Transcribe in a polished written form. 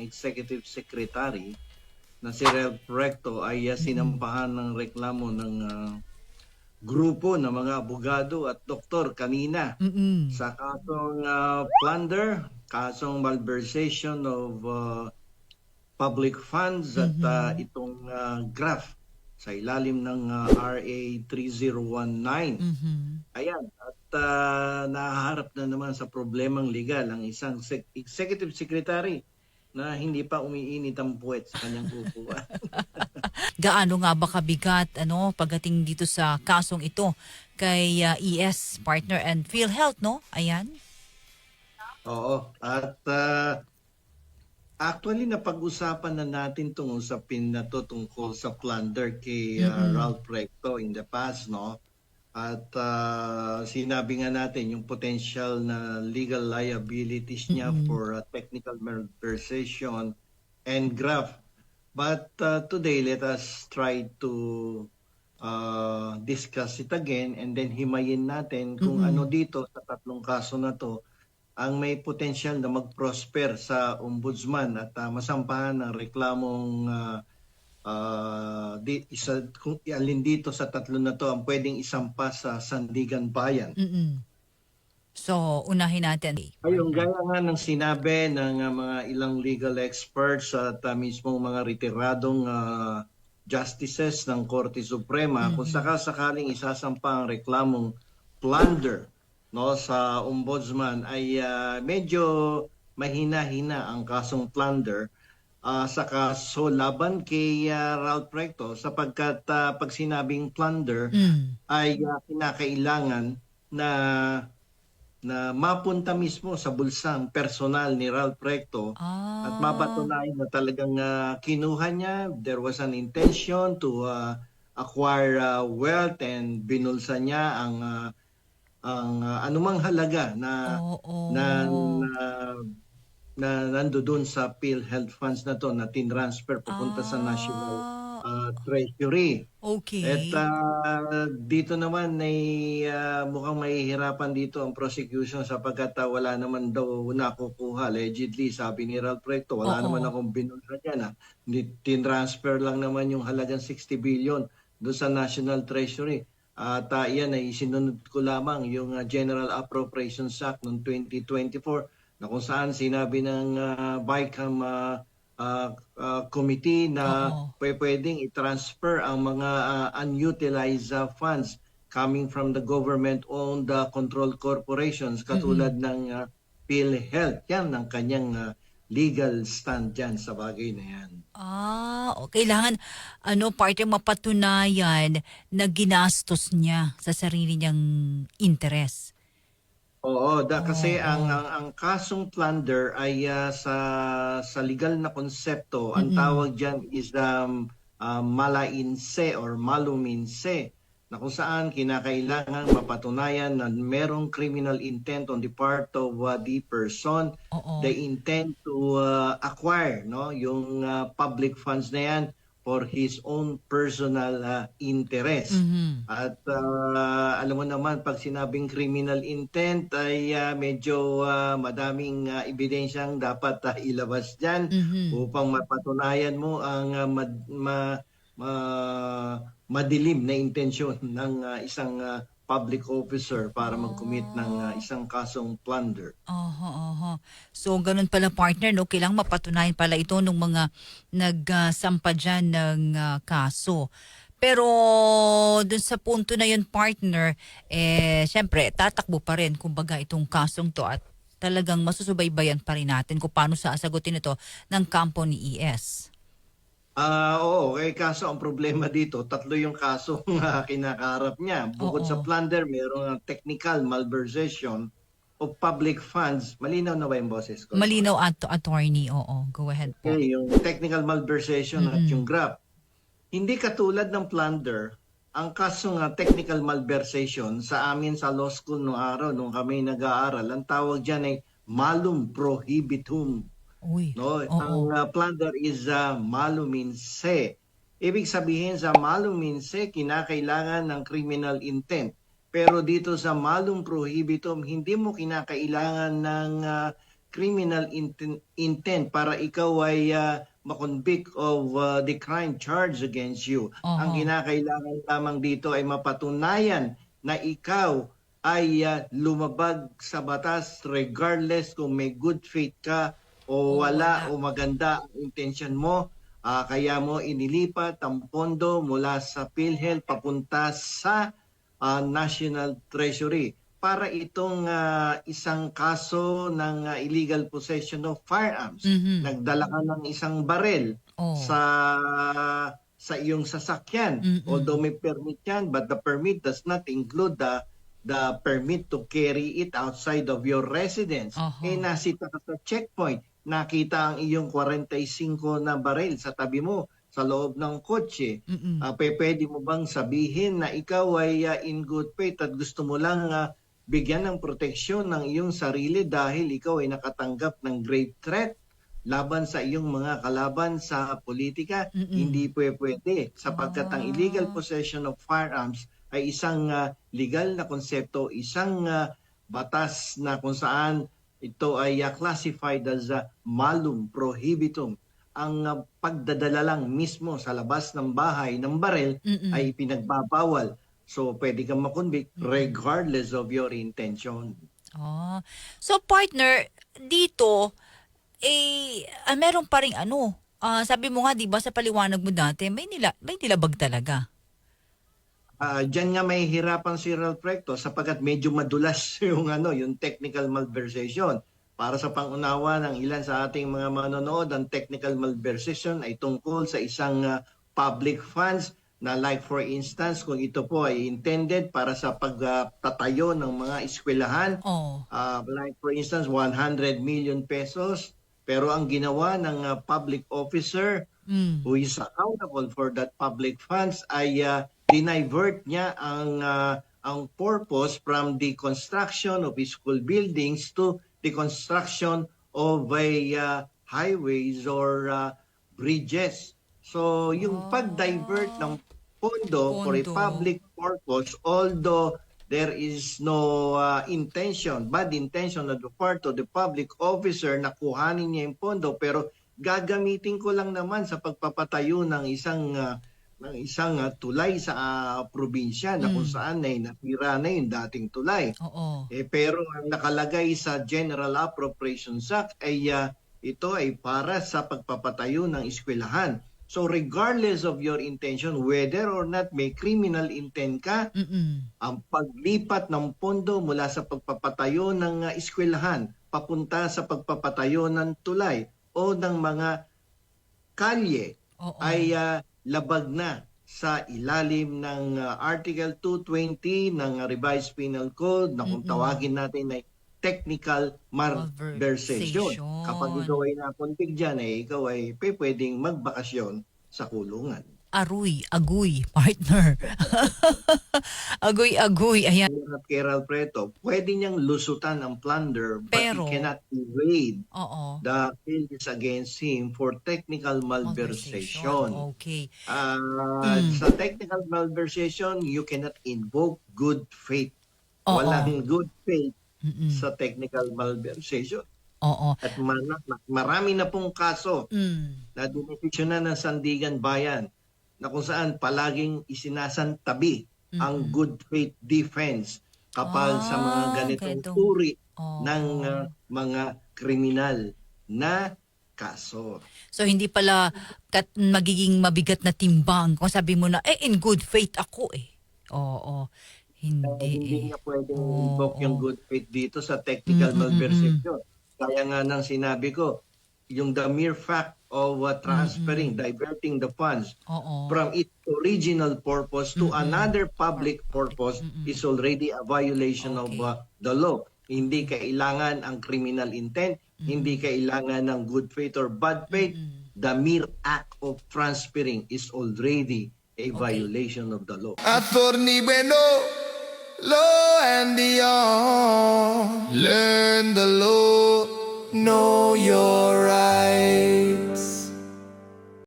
Executive Secretary na si Ralph Recto ay Mm. sinampahan ng reklamo ng grupo ng mga abogado at doktor kanina Mm. sa kasong plunder, kasong malversation of public funds at Mhm. itong graft sa ilalim ng RA 3019. Mhm. Ayan, at nahaharap na naman sa problemang legal ang isang executive secretary na hindi pa umiinit ang puwet sa kanyang upuan. Gaano nga ba kabigat pagdating dito sa kasong ito kay ES Partner and PhilHealth, no? Ayan. Oo, at actually napag-usapan na natin itong usapin na to tungkol sa plunder kay Mm. Ralph Recto in the past, no? At sinabi nga natin yung potential na legal liabilities niya Mm. for technical malversation and graft. But today, let us try to discuss it again and then himayin natin kung ano Mm. dito sa tatlong kaso na to ang may potential na mag-prosper sa ombudsman at masampahan ng reklamong kung alin dito sa tatlo na to ang pwedeng isampa sa Sandigan Bayan. Mm. So, unahin natin, Ayun, partner. gaya nga ng sinabi ng mga ilang legal experts at mismong mga retiradong justices ng Korte Suprema, kung Mhm. sakasakaling isasampa ang reklamong plunder, no, sa ombudsman ay medyo mahina-hina ang kasong plunder sa kaso laban kay Ralph Recto sapagkat pag sinabing plunder Mm. ay kinakailangan na mapunta mismo sa bulsang personal ni Ralph Recto at Ah, mapatunayan na talagang kinuha niya, there was an intention to acquire wealth and binulsa niya ang anumang halaga na, oo. na na nandoon sa PhilHealth funds na to na tinransfer papunta sa National Ah, Treasury. At okay. dito naman ay mukhang mahihirapan dito ang prosecution sapagkat wala naman daw nakukuha. Allegedly, sabi ni Ralph Recto, wala naman Oo. akong binulsa dyan. Tinransfer lang naman yung halagang 60 billion doon sa National Treasury. At iyan ay sinunod ko lamang yung General Appropriations Act noong 2024 na kung saan sinabi ng BICAM committee na Oo. pwedeng i-transfer ang mga unutilized funds coming from the government-owned controlled corporations katulad Mm. ng PhilHealth. Yan ang kanyang legal stand dyan sa bagay na yan. O kailangan partner mapatunayan na ginastos niya sa sarili niyang interes. Oo, kasi Oo. ang kasong plunder ay sa legal na konsepto, ang Mm. tawag diyan is malainse or maluminse na kung saan kinakailangan mapatunayan na merong criminal intent on the part of the person, Oo. they intend to acquire yung public funds na yan for his own personal interest. Mhm. At alam mo naman, pag sinabing criminal intent ay medyo madaming ebidensyang dapat ilabas dyan Mhm. upang mapatunayan mo ang madilim na intensyon ng isang public officer para mag-commit ng Ah. isang kasong plunder. Aha, aha. So, ganun pala partner, no? Kailangang mapatunayan pala ito nung mga nagsampa dyan ng kaso. Pero dun sa punto na yun, partner, syempre, tatakbo pa rin, kumbaga, itong kasong to at talagang masusubaybayan pa rin natin kung paano sasagutin ito ng kampo ni ES. Oo, kaso ang problema dito, tatlo yung kaso na kinakaharap niya. Bukod sa Oo. plunder, mayroong technical malversation of public funds. Malinaw na ba yung boses ko, Yvonne? Malinaw at attorney, oo. Go ahead po. Okay, yung technical malversation at yung Mm-mm. graft. Hindi katulad ng plunder, ang kaso nga technical malversation sa amin sa law school noong araw, nung kami nag-aaral, ang tawag dyan ay malum prohibitum. Uy, No, ang oo. plunder is maluminse. Ibig sabihin sa maluminse, kinakailangan ng criminal intent. Pero dito sa malum prohibitum, hindi mo kinakailangan ng criminal intent para ikaw ay makonvict of the crime charged against you. Ang Oho. kinakailangan lamang dito ay mapatunayan na ikaw ay lumabag sa batas regardless kung may good faith ka o O wala wala. o maganda ang intention mo. Kaya mo inilipat ang pondo mula sa PhilHealth papunta sa National Treasury para itong isang kaso ng illegal possession of firearms. Mhm. Nagdala ka ng isang barel Oh. sa iyong sasakyan. Mm-mm. Although may permit yan, but the permit does not include the permit to carry it outside of your residence. Oho. Nasita ka sa checkpoint, nakita ang iyong 45 na baril sa tabi mo sa loob ng kotse. Mm-mm. Pwede mo bang sabihin na ikaw ay in good faith at gusto mo lang bigyan ng proteksyon ng iyong sarili dahil ikaw ay nakatanggap ng grave threat laban sa iyong mga kalaban sa politika? Mm-mm. Hindi pwede sapagkat ang illegal possession of firearms ay isang legal na konsepto, isang batas na kung saan ito ay classified as malum prohibitum. Ang pagdadala lang mismo sa labas ng bahay ng barel Mm-mm. ay pinagbabawal. So pwede kang makonvict regardless of your intention. Ah. So partner, dito meron pa ring sabi mo nga 'di ba sa paliwanag mo dati, may nilabag talaga. Diyan nga may hirapan si Real Recto sapagkat medyo madulas yung technical malversation. Para sa pangunawa ng ilan sa ating mga manonood, ang technical malversation ay tungkol sa isang public funds na like for instance kung ito po ay intended para sa pagtatayo ng mga eskwelahan, Oh. like for instance 100 million pesos, pero ang ginawa ng public officer Mm. who is accountable for that public funds ay dinivert niya ang purpose from the construction of school buildings to the construction of highways or bridges. So yung pag-divert ng pondo for a Pondo. public purpose, although there is no bad intention on the part of the public officer na kuhanin niya yung pondo, pero gagamitin ko lang naman sa pagpapatayo ng isang tulay sa probinsya na kung saan ay natira na yung dating tulay. Oo. Pero ang nakalagay sa General Appropriations Act ay ito ay para sa pagpapatayo ng eskwelahan. So regardless of your intention, whether or not may criminal intent ka, Mm-mm. ang paglipat ng pondo mula sa pagpapatayo ng eskwelahan papunta sa pagpapatayo ng tulay o ng mga kalye Oo. ay labag na sa ilalim ng Article 220 ng Revised Penal Code na kung tawagin natin ay technical malversation. Malversation. Kapag ikaw ay napuntig dyan, ikaw ay pwedeng magbakasyon sa kulungan. Agoy, partner. Agoy, ayan. Keral Preto, pwede niyang lusutan ang plunder but Pero, he cannot evade Oo. the charges against him for technical malversation. Okay. Sa technical malversation, you cannot invoke good faith. Oo. Walang good faith Mm-mm. sa technical malversation. Oo. At marami na pong kaso Mm. na dinepisyonan ng Sandigan Bayan na kung saan palaging isinasantabi ang good faith defense kapag sa mga ganitong ganito. uri Oo. ng mga kriminal na kaso. So hindi pala magiging mabigat na timbang kung sabi mo na in good faith ako Oo. Hindi nga pwedeng Oo, invoke yung good faith dito sa technical malversation. Kaya nga nang sinabi ko, yung the mere fact of transferring, diverting the funds Oo. from its original purpose to another public purpose is already a violation of the law. Hindi kailangan ang criminal intent, hindi kailangan ng good faith or bad faith. The mere act of transferring is already a violation of the law. Attorney Bueno, law and beyond. Learn the law, know your rights.